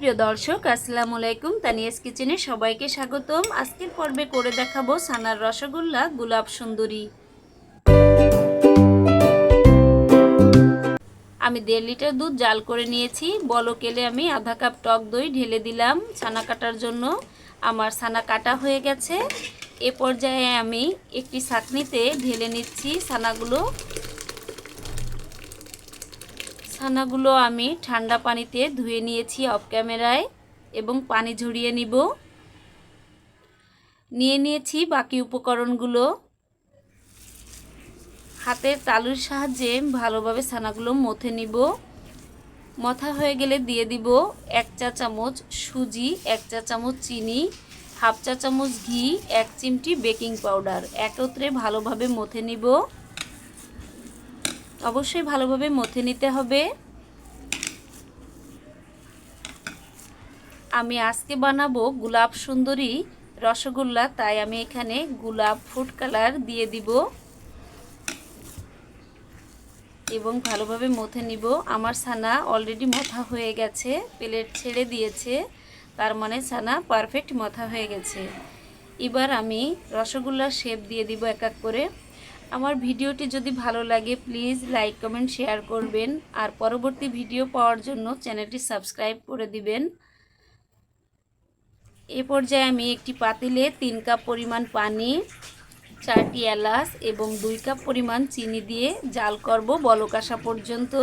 প্রিয় দর্শক আসসালামু আলাইকুম, তানিয়াস কিচেনে সবাইকে স্বাগতম। আজকের পর্বে করে দেখাবো ছানার রসগোল্লা গোলাপ সুন্দরী। আমি 1.5 লিটার দুধ জাল করে নিয়েছি। বলক এলে আমি আধা কাপ টক দই ঢেলে দিলাম ছানা কাটার জন্য। আমার ছানা কাটা হয়ে গেছে। এ পর্যায়ে আমি একটি ছাঁকনিতে ঢেলে নিচ্ছি ছানাগুলো আমি ঠান্ডা পানিতে ধুয়ে নিয়েছি অফ ক্যামেরায় এবং পানি ঝরিয়ে নিয়ে নিয়েছি বাকি উপকরণগুলো। হাতের তালুর সাহায্যে ভালোভাবে ছানাগুলো মথে নিব। মথা হয়ে গেলে দিয়ে দিব 1 চা চামচ সুজি, 1 চা চামচ চিনি, হাফ চা চামচ ঘি, 1 চিমটি বেকিং পাউডার। একত্রে ভালোভাবে মথে নিব। অবশ্যই ভালোভাবে মথে নিতে হবে। আমি আজকে বানাবো গোলাপ সুন্দরী রসগোল্লা, তাই আমি এখানে গোলাপ ফুড কালার দিয়ে দিব এবং ভালোভাবে মথে নিব। আমার ছানা অলরেডি মথা হয়ে গেছে, প্লেট ছেড়ে দিয়েছে, তার মানে ছানা পারফেক্ট মথা হয়ে গেছে। এবার আমি রসগোল্লার শেপ দিয়ে দিব এক এক করে। আমার ভিডিওটি যদি ভালো লাগে প্লিজ লাইক কমেন্ট শেয়ার করবেন, আর পরবর্তী ভিডিও পাওয়ার জন্য চ্যানেলটি সাবস্ক্রাইব করে দিবেন। এ পর্যায়ে আমি একটি পাতিলে 3 কাপ পরিমাণ পানি, 4টি এলাচ এবং 2 কাপ পরিমাণ চিনি দিয়ে জাল করব বলক আসা পর্যন্ত।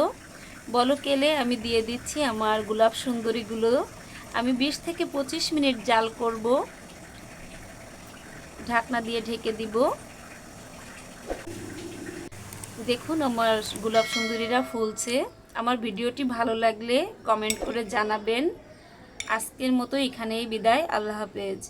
বলক এলে আমি দিয়ে দিচ্ছি আমার গোলাপ সুন্দরীগুলো। আমি 20 থেকে 25 মিনিট জাল করব। ঢাকনা দিয়ে ঢেকে দিব। দেখুন আমার গোলাপ সুন্দরীরা ফুলছে। আমার ভিডিওটি ভালো লাগলে কমেন্ট করে জানাবেন। আজকের মতো এখানেই বিদায়। আল্লাহ হাফেজ।